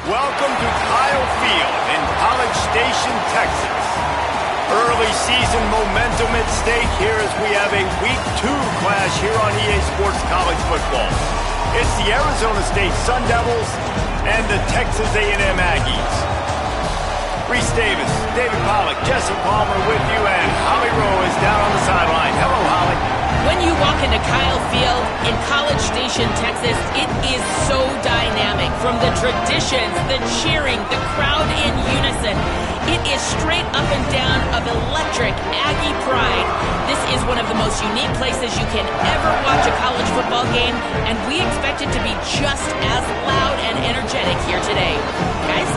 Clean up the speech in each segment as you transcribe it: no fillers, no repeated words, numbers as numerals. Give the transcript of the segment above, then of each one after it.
Welcome to Kyle Field in College Station, Texas. Early season momentum at stake here as we have a Week 2 clash here on EA Sports College Football. It's the Arizona State Sun Devils and the Texas A&M Aggies. Reese Davis, David Pollack, Jesse Palmer with you, and Holly Rowe is down on the sideline. Hello, Holly. When you walk into Kyle Field in College Station, Texas, it is so dynamic. From the traditions, the cheering, the crowd in unison, it is straight up and down of electric Aggie pride. This is one of the most unique places you can ever watch a college football game, and we expect it to be just as loud and energetic here today. Guys?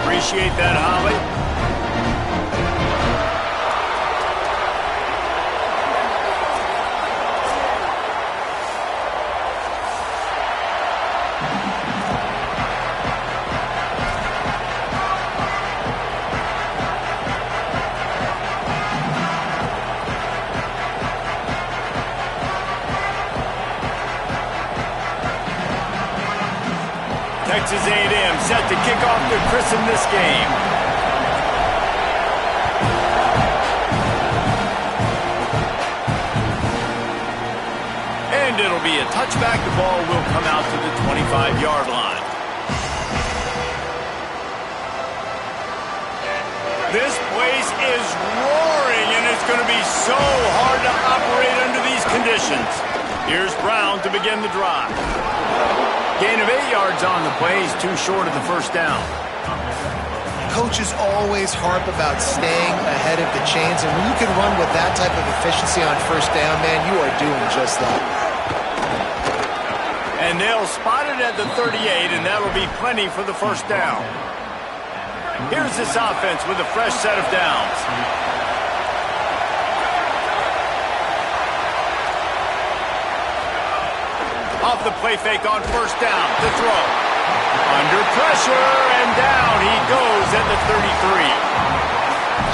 Appreciate that, Holly. Texas A&M set to kick off to christen this game. And it'll be a touchback. The ball will come out to the 25-yard line. This place is roaring, and it's going to be so hard to operate under these conditions. Here's Brown to begin the drive. Gain of 8 yards on the play. He's too short of the first down. Coaches always harp about staying ahead of the chains, and when you can run with that type of efficiency on first down, man, you are doing just that. And they'll spot it at the 38, and that'll be plenty for the first down. Here's this offense with a fresh set of downs. Off the play fake on first down to throw. Under pressure and down he goes at the 33.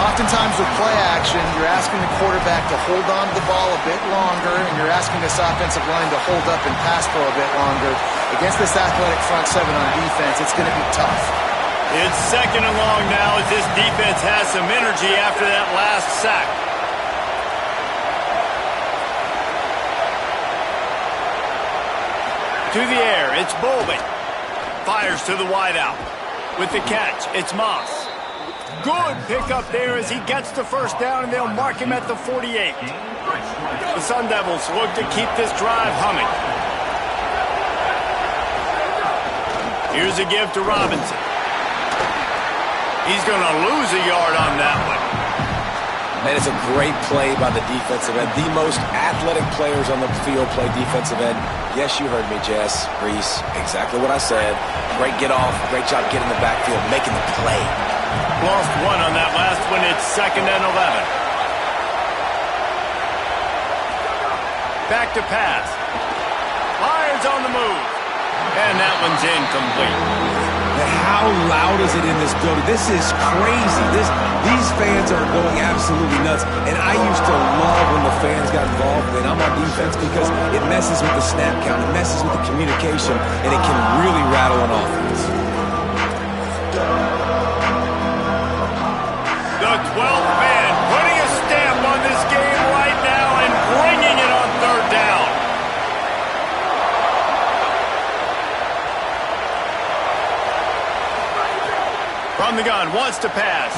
Oftentimes with play action, you're asking the quarterback to hold on to the ball a bit longer, and you're asking this offensive line to hold up and pass for a bit longer. Against this athletic front seven on defense, it's going to be tough. It's second and long now as this defense has some energy after that last sack. To the air, it's Bowman. Fires to the wideout. With the catch, it's Moss. Good pickup there as he gets the first down, and they'll mark him at the 48. The Sun Devils look to keep this drive humming. Here's a give to Robinson. He's going to lose a yard on that one. Man, it's a great play by the defensive end. The most athletic players on the field play defensive end. Yes, you heard me, Jess, Reese. Exactly what I said. Great get off. Great job getting the backfield, making the play. Lost one on that last one. It's 2nd and 11. Back to pass. Lions on the move. And that one's incomplete. And how loud is it in this building? This is crazy. These fans are going absolutely nuts. And I used to love when the fans got involved, and I'm on defense because it messes with the snap count, it messes with the communication, and it can really rattle an offense. The 12th man putting a stamp on this game right now and bringing it on third down. From the gun, wants to pass.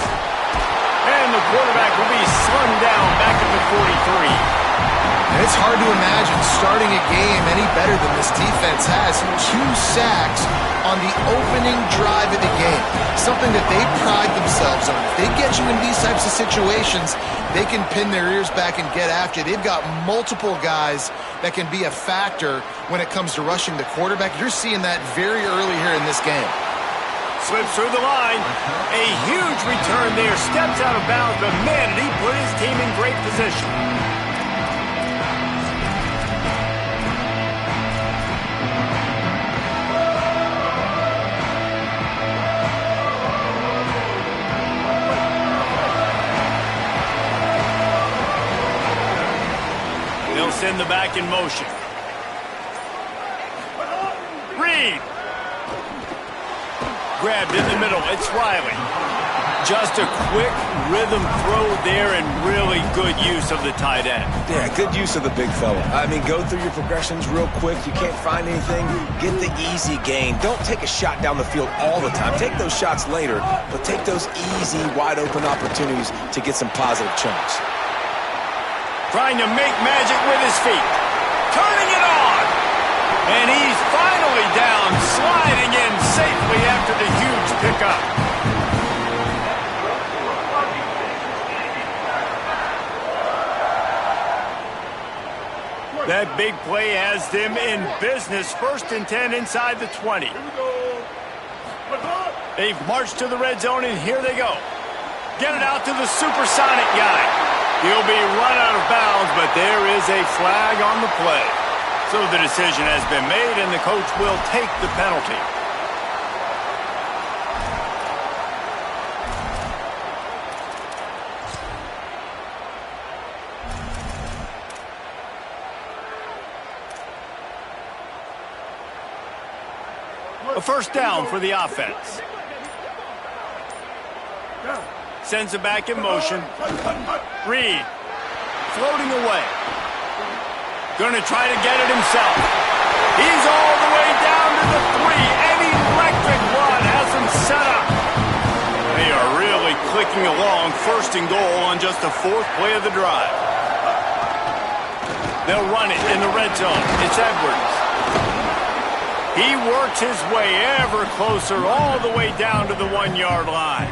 And the quarterback will be slung down back at the 43. And it's hard to imagine starting a game any better than this defense has. 2 sacks on the opening drive of the game. Something that they pride themselves on. If they get you in these types of situations, they can pin their ears back and get after you. They've got multiple guys that can be a factor when it comes to rushing the quarterback. You're seeing that very early here in this game. Slips through the line. A huge return there. Steps out of bounds, but man, did he put his team in great position. They'll send the back in motion. Reed. Grabbed in the middle. It's Riley. Just a quick rhythm throw there and really good use of the tight end. Yeah, good use of the big fella. I mean, go through your progressions real quick. You can't find anything. Get the easy gain. Don't take a shot down the field all the time. Take those shots later, but take those easy, wide-open opportunities to get some positive chunks. Trying to make magic with his feet. Turning it on. And he's finally down, sliding in safely after the huge pickup. That big play has them in business. 1st and 10 inside the 20. They've marched to the red zone, and here they go. Get it out to the supersonic guy. He'll be run out of bounds, but there is a flag on the play. So the decision has been made, and the coach will take the penalty. A first down for the offense. Sends it back in motion. Reed, floating away. Gonna try to get it himself. He's all the way down to the 3. An electric run has him set up. They are really clicking along. First and goal on just the 4th play of the drive. They'll run it in the red zone. It's Edwards. He works his way ever closer all the way down to the 1-yard line.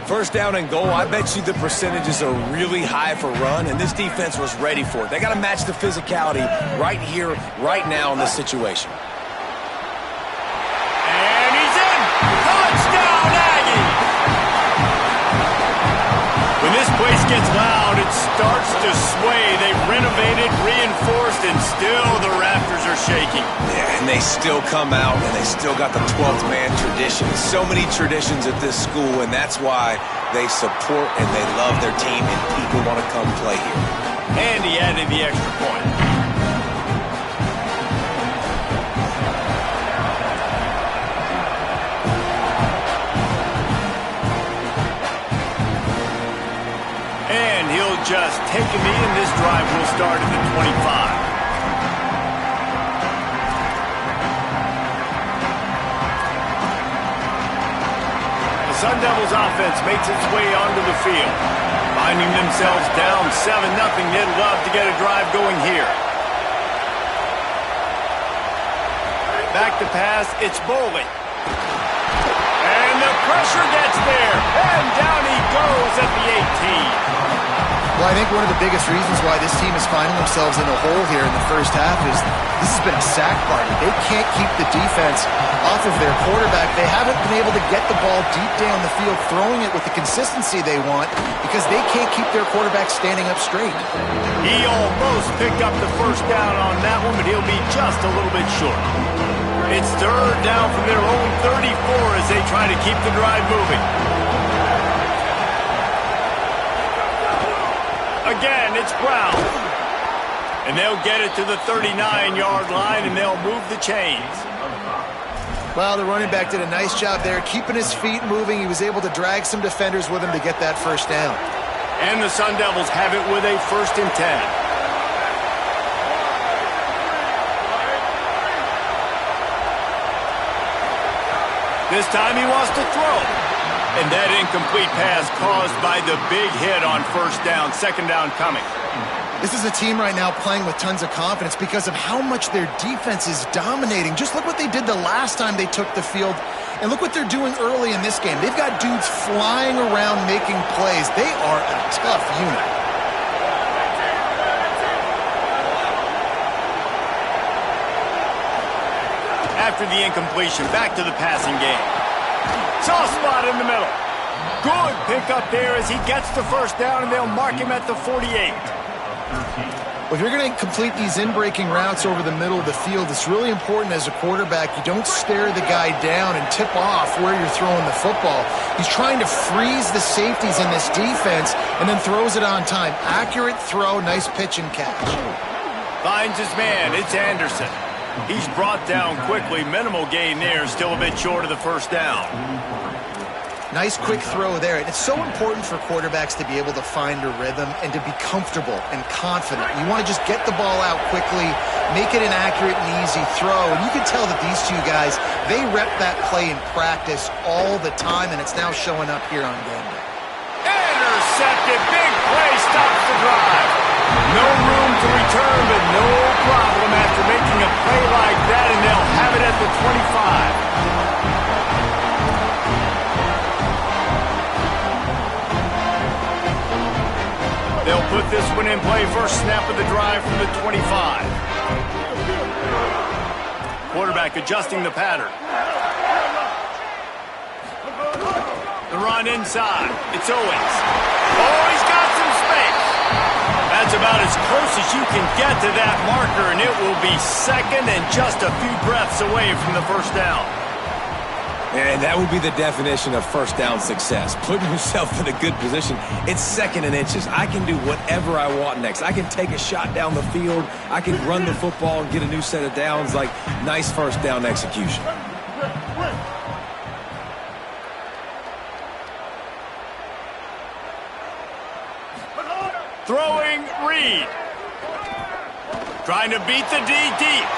First down and goal, I bet you the percentages are really high for run, and this defense was ready for it. They got to match the physicality right here, right now in this situation. And he's in! Touchdown, Aggies! When this place gets loud, it starts to sway. They've renovated, reinforced, and still the rafters are shaking. Yeah, and they still come out, and they still got the 12th man tradition. So many traditions at this school, and that's why they support and they love their team, and people want to come play here. And he added the extra point. And he'll just take a knee, and this drive will start at the 25. Sun Devils offense makes its way onto the field. Finding themselves down 7-0, they'd love to get a drive going here. Back to pass, it's Boley. And the pressure gets there, and down he goes at the 18. Well, I think one of the biggest reasons why this team is finding themselves in a hole here in the first half is this has been a sack party. They can't keep the defense off of their quarterback. They haven't been able to get the ball deep down the field, throwing it with the consistency they want because they can't keep their quarterback standing up straight. He almost picked up the first down on that one, but he'll be just a little bit short. It's 3rd down from their own 34 as they try to keep the drive moving. Again, it's Brown. And they'll get it to the 39-yard line, and they'll move the chains. Well, the running back did a nice job there, keeping his feet moving. He was able to drag some defenders with him to get that first down. And the Sun Devils have it with a 1st and 10. This time he wants to throw. And that incomplete pass caused by the big hit on first down. 2nd down coming. This is a team right now playing with tons of confidence because of how much their defense is dominating. Just look what they did the last time they took the field, and look what they're doing early in this game. They've got dudes flying around making plays. They are a tough unit. After the incompletion, back to the passing game. Soft spot in the middle. Good pickup there as he gets the first down, and they'll mark him at the 48. Well, if you're going to complete these in-breaking routes over the middle of the field, it's really important as a quarterback you don't stare the guy down and tip off where you're throwing the football. He's trying to freeze the safeties in this defense and then throws it on time. Accurate throw, nice pitch and catch. Finds his man, it's Anderson. He's brought down quickly. Minimal gain there, still a bit short of the first down. Nice quick throw there. And it's so important for quarterbacks to be able to find a rhythm and to be comfortable and confident. You want to just get the ball out quickly, make it an accurate and easy throw. And you can tell that these two guys, they rep that play in practice all the time, and it's now showing up here on game day. Intercepted. Big play stops the drive. No room to return, but no problem after making a play like that, and they'll have it at the 25. They'll put this one in play. First snap of the drive from the 25. Quarterback adjusting the pattern. The run inside. It's Owens. Oh, he's got some space. That's about as close as you can get to that marker, and it will be 2nd and just a few breaths away from the first down. And that would be the definition of first down success. Putting yourself in a good position. It's 2nd and inches. I can do whatever I want next. I can take a shot down the field. I can run the football and get a new set of downs. Like, nice first down execution. Throwing, Reed. Trying to beat the D deep.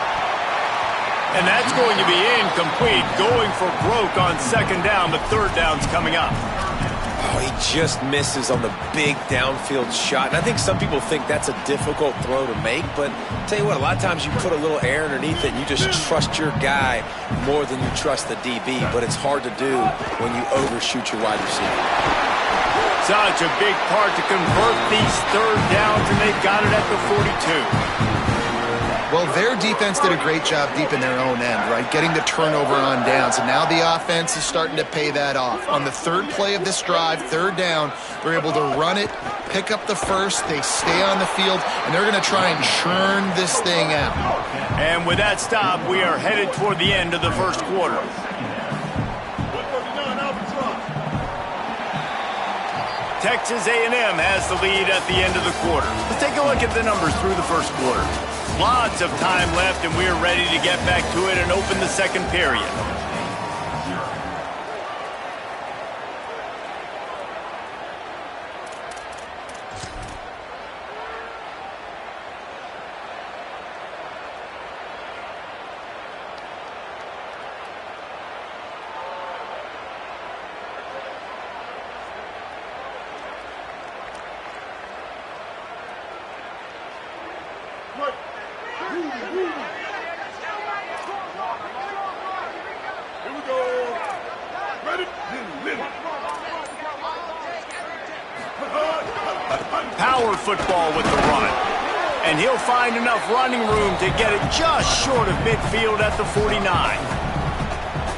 And that's going to be incomplete. Going for broke on second down, but third down's coming up. Oh, he just misses on the big downfield shot. And I think some people think that's a difficult throw to make, but I'll tell you what, a lot of times you put a little air underneath it and you just trust your guy more than you trust the DB, but it's hard to do when you overshoot your wide receiver. Such a big part to convert these third downs, and they've got it at the 42. Well, their defense did a great job deep in their own end, right? Getting the turnover on downs, and now the offense is starting to pay that off. On the third play of this drive, third down, they're able to run it, pick up the first, they stay on the field, and they're going to try and churn this thing out. And with that stop, we are headed toward the end of the first quarter. Texas A&M has the lead at the end of the quarter. Let's take a look at the numbers through the first quarter. Lots of time left, and we're ready to get back to it and open the second period. Power football with the run. And he'll find enough running room to get it just short of midfield at the 49.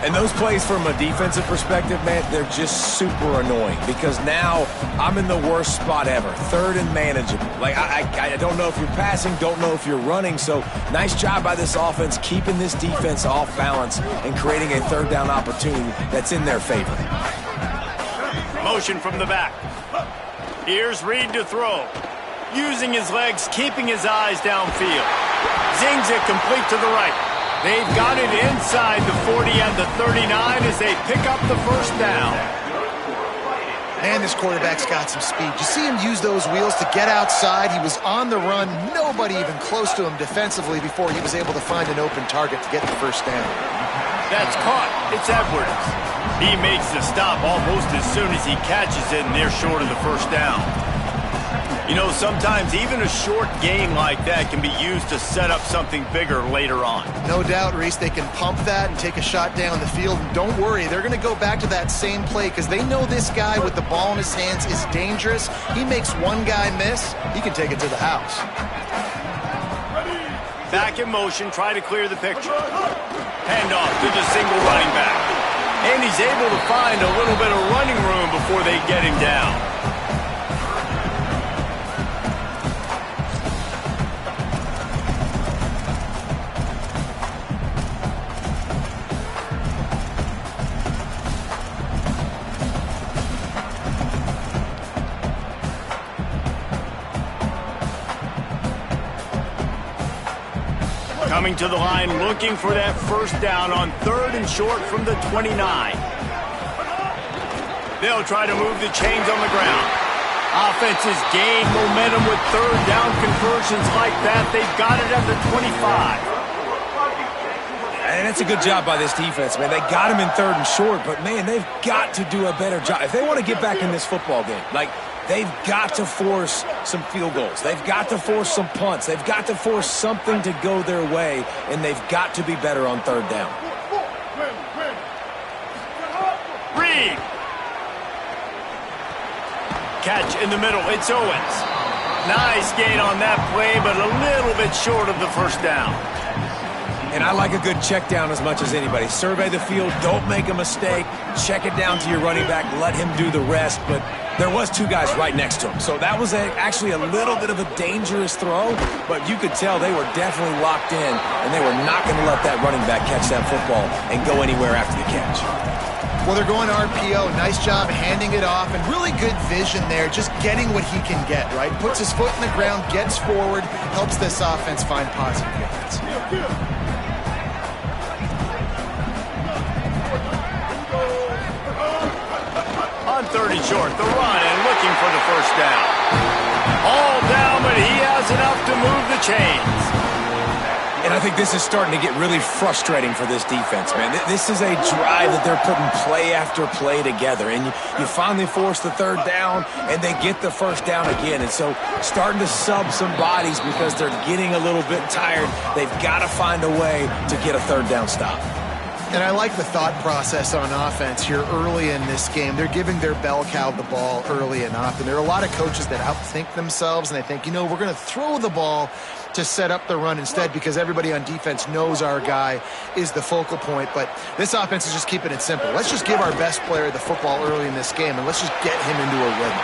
And those plays from a defensive perspective, man, they're just super annoying because now I'm in the worst spot ever. Third and manageable. Like, I don't know if you're passing, don't know if you're running. So nice job by this offense keeping this defense off balance and creating a third down opportunity that's in their favor. Motion from the back. Here's Reed to throw. Using his legs, keeping his eyes downfield. Zings it complete to the right. They've got it inside the 40 and the 39 as they pick up the first down. Man, this quarterback's got some speed. You see him use those wheels to get outside. He was on the run. Nobody even close to him defensively before he was able to find an open target to get the first down. That's caught. It's Edwards. He makes the stop almost as soon as he catches it, and they're short of the first down. You know, sometimes even a short gain like that can be used to set up something bigger later on. No doubt, Reese, they can pump that and take a shot down the field. And don't worry, they're going to go back to that same play because they know this guy with the ball in his hands is dangerous. He makes one guy miss, he can take it to the house. Back in motion, try to clear the picture. Handoff to the single running back. And he's able to find a little bit of running room before they get him down. Coming to the line, looking for that first down on third and short from the 29. They'll try to move the chains on the ground. Offenses gain momentum with third down conversions like that. They've got it at the 25. And it's a good job by this defense, man. They got him in third and short, but, man, they've got to do a better job. If they want to get back in this football game, like, they've got to force some field goals. They've got to force some punts. They've got to force something to go their way, and they've got to be better on third down. Reed. Catch in the middle. It's Owens. Nice gain on that play, but a little bit short of the first down. And I like a good check down as much as anybody. Survey the field. Don't make a mistake. Check it down to your running back. Let him do the rest. But there was two guys right next to him. So that was actually a little bit of a dangerous throw, but you could tell they were definitely locked in, and they were not going to let that running back catch that football and go anywhere after the catch. Well, they're going RPO. Nice job handing it off, and really good vision there, just getting what he can get, right? Puts his foot in the ground, gets forward, helps this offense find positive yards. On 30 short, the run, and looking for the first down. All down, but he has enough to move the chains. And I think this is starting to get really frustrating for this defense, man. This is a drive that they're putting play after play together. And you finally force the third down, and they get the first down again. And so starting to sub some bodies because they're getting a little bit tired. They've got to find a way to get a third down stop. And I like the thought process on offense here early in this game. They're giving their bell cow the ball early enough. And there are a lot of coaches that outthink themselves, and they think, we're going to throw the ball to set up the run instead because everybody on defense knows our guy is the focal point. But this offense is just keeping it simple. Let's just give our best player the football early in this game, and let's just get him into a rhythm.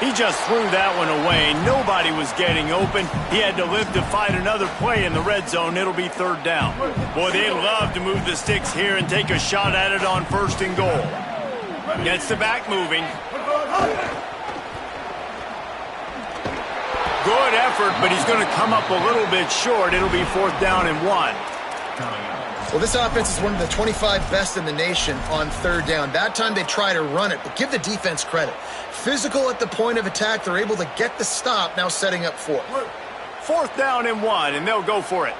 He just threw that one away. Nobody was getting open. He had to live to fight another play in the red zone. It'll be third down. Boy, they love to move the sticks here and take a shot at it on first and goal. Gets the back moving. Good effort, but he's going to come up a little bit short. It'll be fourth down and 1. Well, this offense is one of the 25 best in the nation on third down. That time they try to run it, but give the defense credit. Physical at the point of attack. They're able to get the stop, now setting up fourth. Fourth down and 1, and they'll go for it.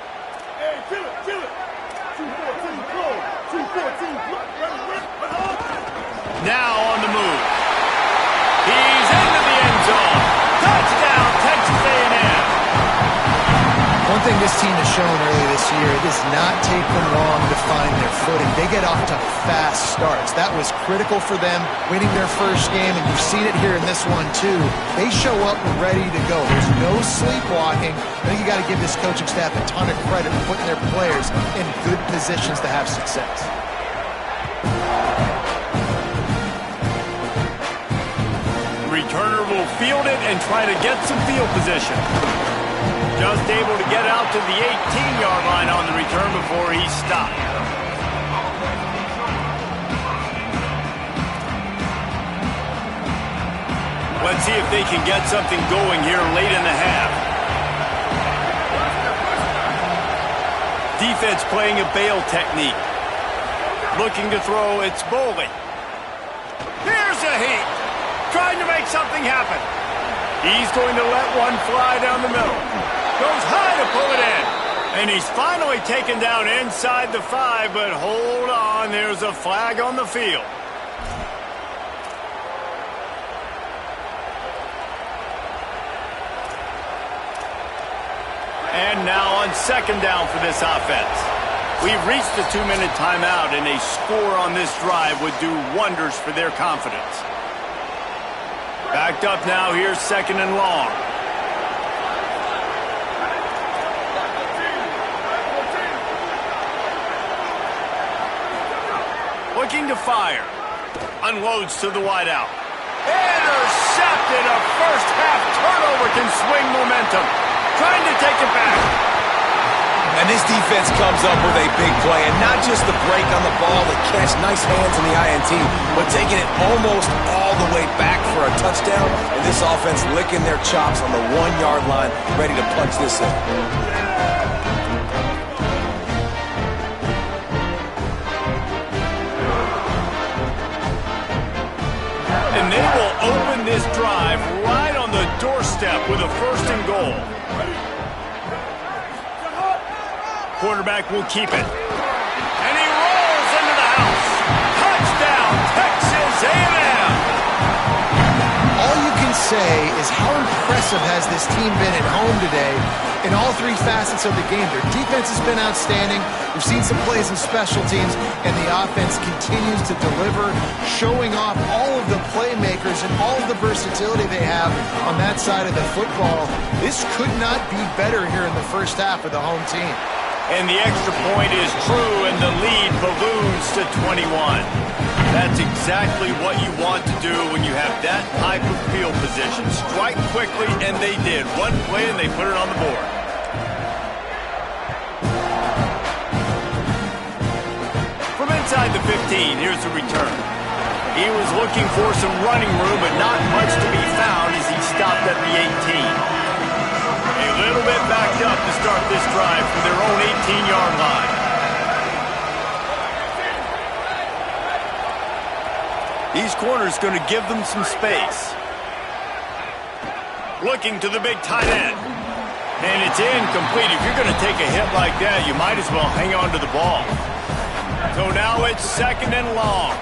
Hey, kill it. 2-14 close. 2-14 Now on the move. He's into the end zone. Touchdown, Texas A&M. One thing this team has shown early this year, it does not take them long to find their footing. They get off to fast starts. That was critical for them, winning their first game, and you've seen it here in this one too. They show up ready to go. There's no sleepwalking. I think you got to give this coaching staff a ton of credit for putting their players in good positions to have success. Returner will field it and try to get some field position. Just able to get out to the 18-yard line on the return before he stopped. Let's see if they can get something going here late in the half. Defense playing a bail technique. Looking to throw, it's Boley. Here's a heat. Trying to make something happen. He's going to let one fly down the middle. Goes high to pull it in. And he's finally taken down inside the 5, but hold on, there's a flag on the field. And now on second down for this offense. We've reached the 2-minute timeout, and a score on this drive would do wonders for their confidence. Backed up now, here's second and long. Looking to fire. Unloads to the wideout. Intercepted. A first half turnover can swing momentum. Trying to take it back. And this defense comes up with a big play, and not just the break on the ball, the catch, nice hands in the INT, but taking it almost all the way back for a touchdown, and this offense licking their chops on the 1-yard line, ready to punch this in. And they will open this drive right on the doorstep with a first and goal. Quarterback will keep it. And he rolls into the house. Touchdown, Texas A&M. All you can say is how impressive has this team been at home today in all three facets of the game. Their defense has been outstanding. We've seen some plays in special teams, and the offense continues to deliver, showing off all of the playmakers and all of the versatility they have on that side of the football. This could not be better here in the first half of the home team. And the extra point is true, and the lead balloons to 21. That's exactly what you want to do when you have that type of field position. Strike quickly, and they did. One play, and they put it on the board. From inside the 15, here's the return. He was looking for some running room, but not much to be found as he stopped at the 18. A little bit backed up to start this drive from their own 18-yard line. These corners going to give them some space. Looking to the big tight end. And it's incomplete. If you're going to take a hit like that, you might as well hang on to the ball. So now it's 2nd and long.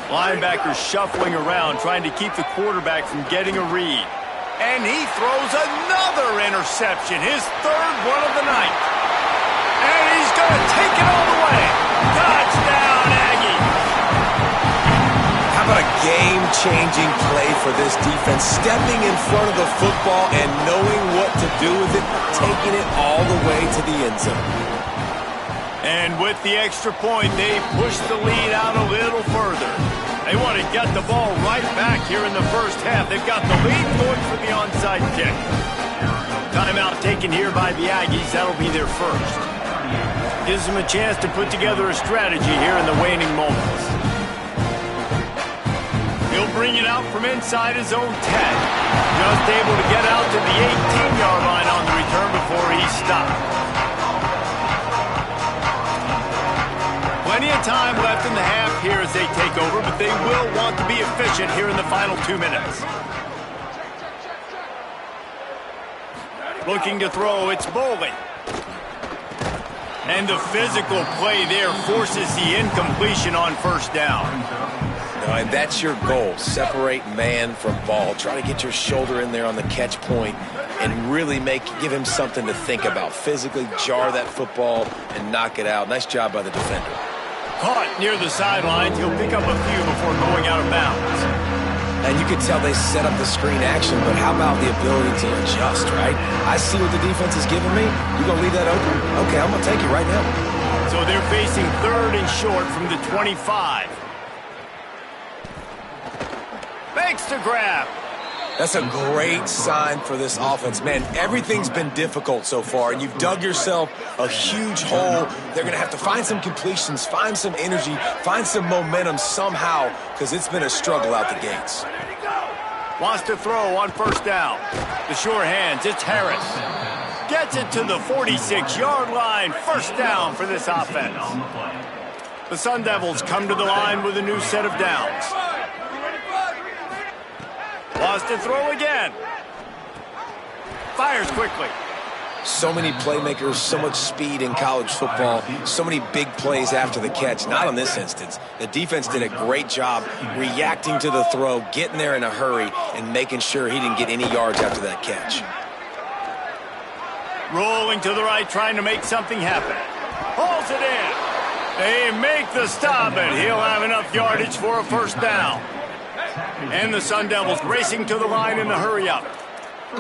Linebacker shuffling around, trying to keep the quarterback from getting a read. And he throws another interception, his 3rd one of the night. And he's going to take it all the way. Touchdown, Aggie. How about a game-changing play for this defense? Stepping in front of the football and knowing what to do with it, taking it all the way to the end zone. And with the extra point, they push the lead out a little further. They want to get the ball right back here in the first half. They've got the lead going for the onside kick. Timeout taken here by the Aggies. That'll be their first. Gives them a chance to put together a strategy here in the waning moments. He'll bring it out from inside his own 10. Just able to get out to the 18-yard line on the return before he's stopped. Plenty of time left in the half here as they take over, but they will want to be efficient here in the final 2 minutes. Looking to throw, it's Boley. And the physical play there forces the incompletion on first down. And that's your goal. Separate man from ball. Try to get your shoulder in there on the catch point and really give him something to think about. Physically jar that football and knock it out. Nice job by the defender. Caught near the sidelines. He'll pick up a few before going out of bounds. And you can tell they set up the screen action, but how about the ability to adjust, right? I see what the defense is giving me. You going to leave that open? Okay, I'm going to take it right now. So they're facing 3rd and short from the 25. Fakes to grab. That's a great sign for this offense. Man, everything's been difficult so far, and you've dug yourself a huge hole. They're going to have to find some completions, find some energy, find some momentum somehow, because it's been a struggle out the gates. Wants to throw on first down. The sure hands, it's Harris. Gets it to the 46-yard line. First down for this offense. The Sun Devils come to the line with a new set of downs. Wants to throw again. Fires quickly. So many playmakers, so much speed in college football, so many big plays after the catch. Not in this instance. The defense did a great job reacting to the throw, getting there in a hurry, and making sure he didn't get any yards after that catch. Rolling to the right, trying to make something happen. Pulls it in. They make the stop, and he'll have enough yardage for a first down. And the Sun Devils racing to the line in the hurry-up.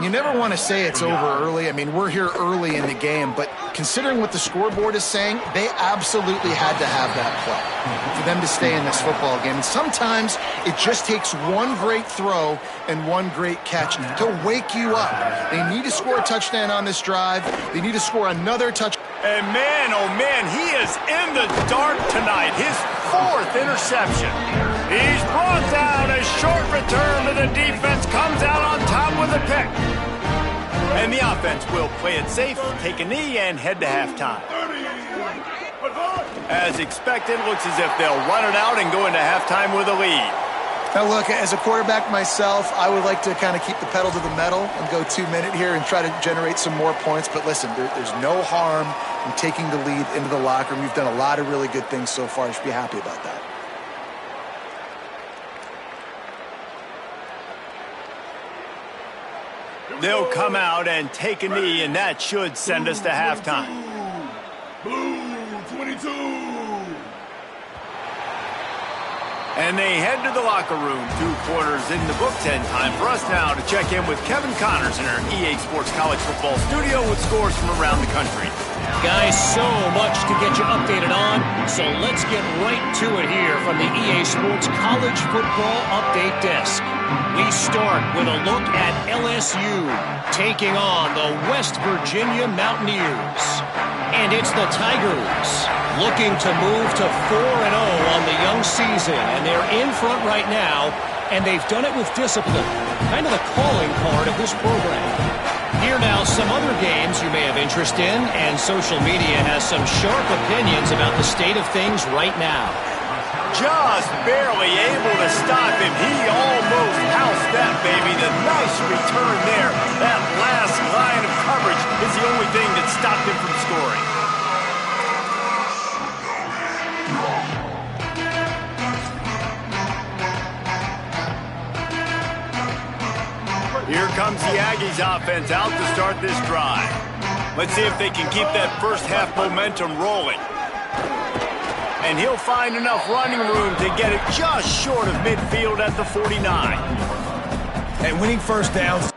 You never want to say it's over early. I mean, we're here early in the game, but considering what the scoreboard is saying, they absolutely had to have that play for them to stay in this football game. And sometimes it just takes one great throw and one great catch to wake you up. They need to score a touchdown on this drive. They need to score another touchdown. And man, oh man, he is in the dark tonight. His 4th interception. He's brought down. A short return to the defense. Comes out on top with a pick. And the offense will play it safe, take a knee, and head to halftime. As expected, looks as if they'll run it out and go into halftime with a lead. Now look, as a quarterback myself, I would like to kind of keep the pedal to the metal and go 2 minute here and try to generate some more points. But listen, there's no harm in taking the lead into the locker room. We've done a lot of really good things so far. You should be happy about that. They'll come out and take a knee, and that should send us to halftime. Blue 22. And they head to the locker room. 2 quarters in the books, and time for us now to check in with Kevin Connors in our EA Sports College Football studio with scores from around the country. Guys, so much to get you updated on, so let's get right to it here from the EA Sports College Football Update Desk. We start with a look at LSU taking on the West Virginia Mountaineers. And it's the Tigers looking to move to 4-0 on the young season, and they're in front right now, and they've done it with discipline, kind of the calling card of this program. Here now, some other games you may have interest in, and social media has some sharp opinions about the state of things right now. Just barely able to stop him. He almost housed that, baby. The nice return there. That last line of coverage is the only thing that stopped him from scoring. Here comes the Aggies offense out to start this drive. Let's see if they can keep that first half momentum rolling. And he'll find enough running room to get it just short of midfield at the 49. And winning first downs